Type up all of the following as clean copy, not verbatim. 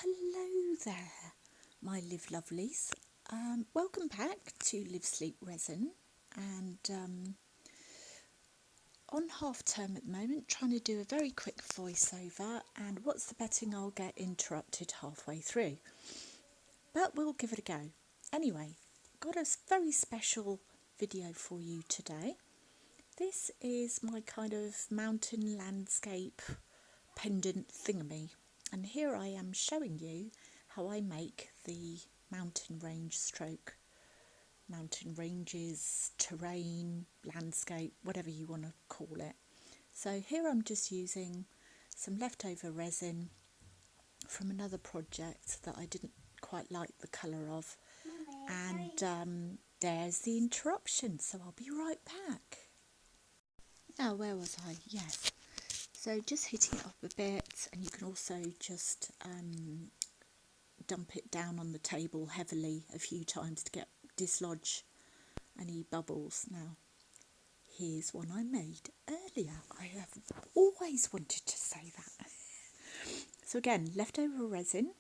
Hello there, my Live Lovelies. Welcome back to Live Sleep Resin, and on half term at the moment, trying to do a very quick voiceover, and what's the betting I'll get interrupted halfway through, but we'll give it a go. Anyway, got a very special video for you today. This is my kind of mountain landscape pendant thingamy, and here I am showing you how I make the mountain range stroke mountain ranges, terrain, landscape, whatever you want to call it. So here I'm just using some leftover resin from another project that I didn't quite like the colour of, and there's the interruption, so I'll be right back. Now, where was I? Yes. So just hitting it up a bit, and you can also just dump it down on the table heavily a few times to dislodge any bubbles. Now, here's one I made earlier. I have always wanted to say that. So again, leftover resin,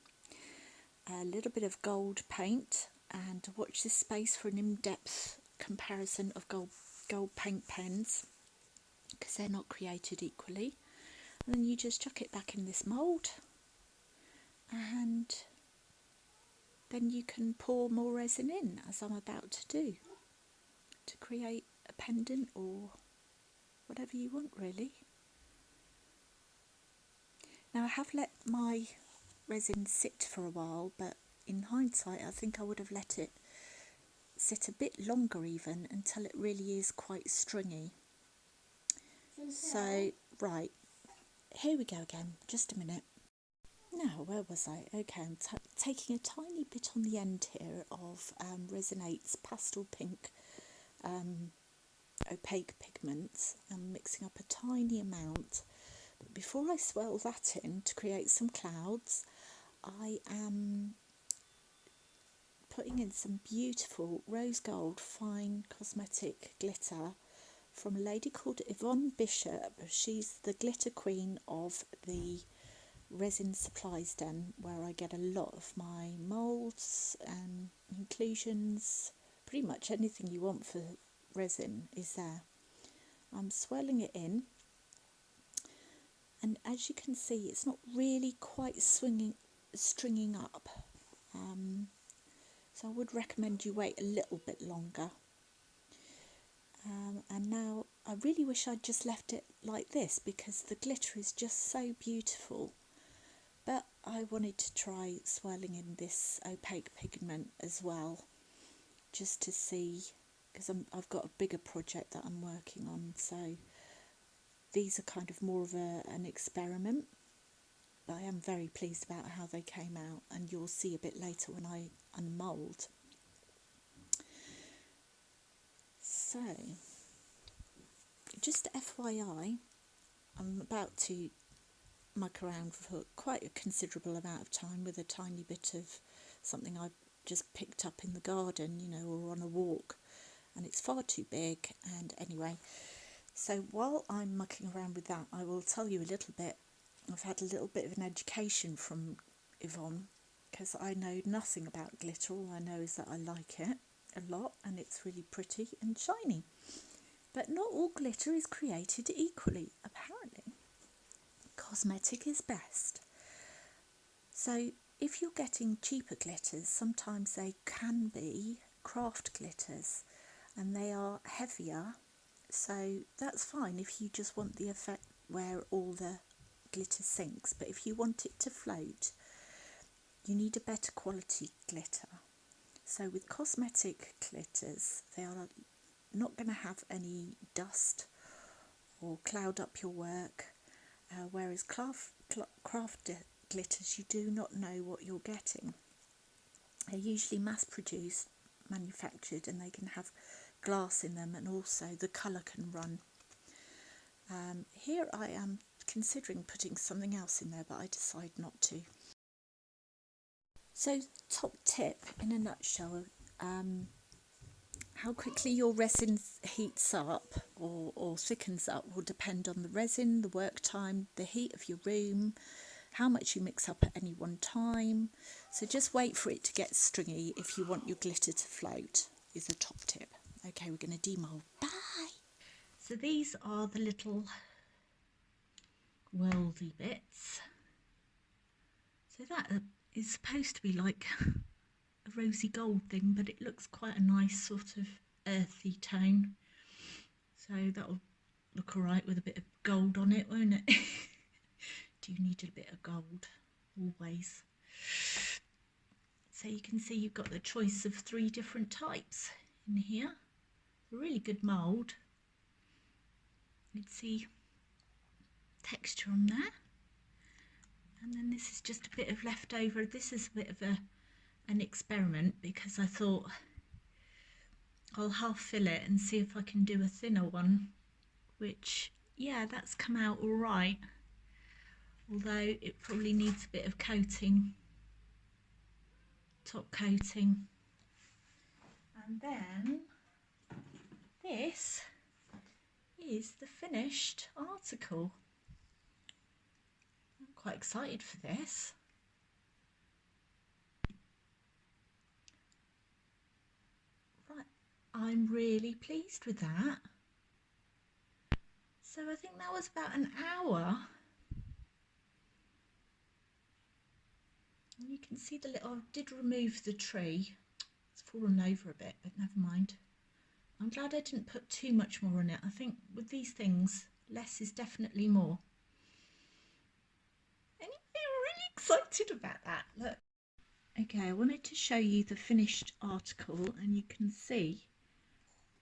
a little bit of gold paint, and watch this space for an in-depth comparison of gold paint pens, because they're not created equally. And then you just chuck it back in this mould, and then you can pour more resin in, as I'm about to do, to create a pendant or whatever you want, really. Now, I have let my resin sit for a while, but in hindsight I think I would have let it sit a bit longer even, until it really is quite stringy. So, right, here we go again, just a minute. Now, where was I? Okay, I'm taking a tiny bit on the end here of Resin 8's pastel pink opaque pigments, and mixing up a tiny amount. But before I swirl that in to create some clouds, I am putting in some beautiful rose gold fine cosmetic glitter from a lady called Yvonne Bishop. She's the glitter queen of the resin supplies den, where I get a lot of my moulds and inclusions. Pretty much anything you want for resin is there. I'm swirling it in, and as you can see, it's not really quite stringing up, so I would recommend you wait a little bit longer. And now I really wish I'd just left it like this, because the glitter is just so beautiful, but I wanted to try swirling in this opaque pigment as well, just to see, because I've got a bigger project that I'm working on, so these are kind of more of an experiment, but I am very pleased about how they came out, and you'll see a bit later when I unmould. So, just FYI, I'm about to muck around for quite a considerable amount of time with a tiny bit of something I just picked up in the garden, you know, or on a walk, and it's far too big. And anyway, so while I'm mucking around with that, I will tell you a little bit. I've had a little bit of an education from Yvonne, because I know nothing about glitter. All I know is that I like it a lot, and it's really pretty and shiny. But not all glitter is created equally, apparently. Cosmetic is best. So if you're getting cheaper glitters, sometimes they can be craft glitters, and they are heavier, so that's fine if you just want the effect where all the glitter sinks. But if you want it to float, you need a better quality glitter. So with cosmetic glitters, they are not going to have any dust or cloud up your work, whereas craft glitters, you do not know what you're getting. They're usually mass produced, manufactured, and they can have glass in them, and also the colour can run. Here I am considering putting something else in there, but I decide not to. So, top tip in a nutshell, how quickly your resin heats up or thickens up will depend on the resin, the work time, the heat of your room, how much you mix up at any one time. So just wait for it to get stringy if you want your glitter to float, is a top tip. Okay, we're going to demold. Bye! So these are the little worldy bits. So that is supposed to be like a rosy gold thing, but it looks quite a nice sort of earthy tone. So that'll look alright with a bit of gold on it, won't it? Do you need a bit of gold? Always. So you can see you've got the choice of 3 different types in here. A really good mould. You can see texture on there. And then this is just a bit of leftover. This is a bit of an experiment, because I thought I'll half fill it and see if I can do a thinner one, which, yeah, that's come out all right, although it probably needs a bit of coating, top coating. And then this is the finished article. I'm quite excited for this. Right, I'm really pleased with that. So I think that was about an hour. And you can see the little, I did remove the tree. It's fallen over a bit, but never mind. I'm glad I didn't put too much more on it. I think with these things, less is definitely more. Anyway, I'm really excited about that. Look. Okay, I wanted to show you the finished article, and you can see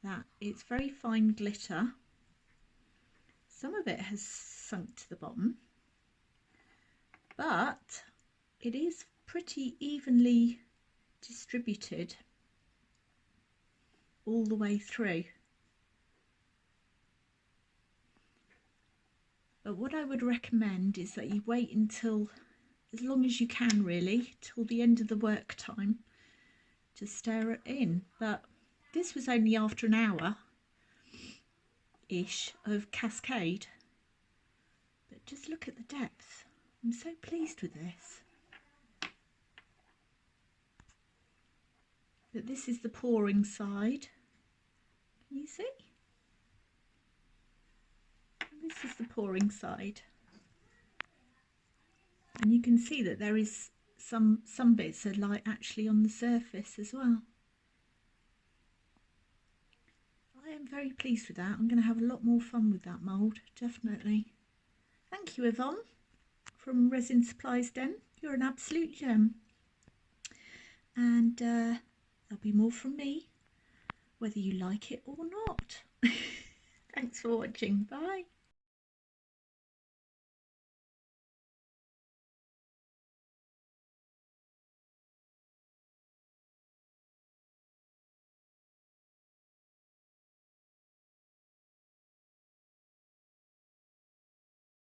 that it's very fine glitter. Some of it has sunk to the bottom, but it is pretty evenly distributed all the way through. But what I would recommend is that you wait until, as long as you can really, till the end of the work time to stir it in. But this was only after an hour ish of cascade. But just look at the depth. I'm so pleased with this. But this is the pouring side. Can you see? This is the pouring side. And you can see that there is some bits are like actually on the surface as well. I am very pleased with that. I'm going to have a lot more fun with that mould, definitely. Thank you, Yvonne, from Resin Supplies Den. You're an absolute gem. And there'll be more from me, whether you like it or not. Thanks for watching. Bye.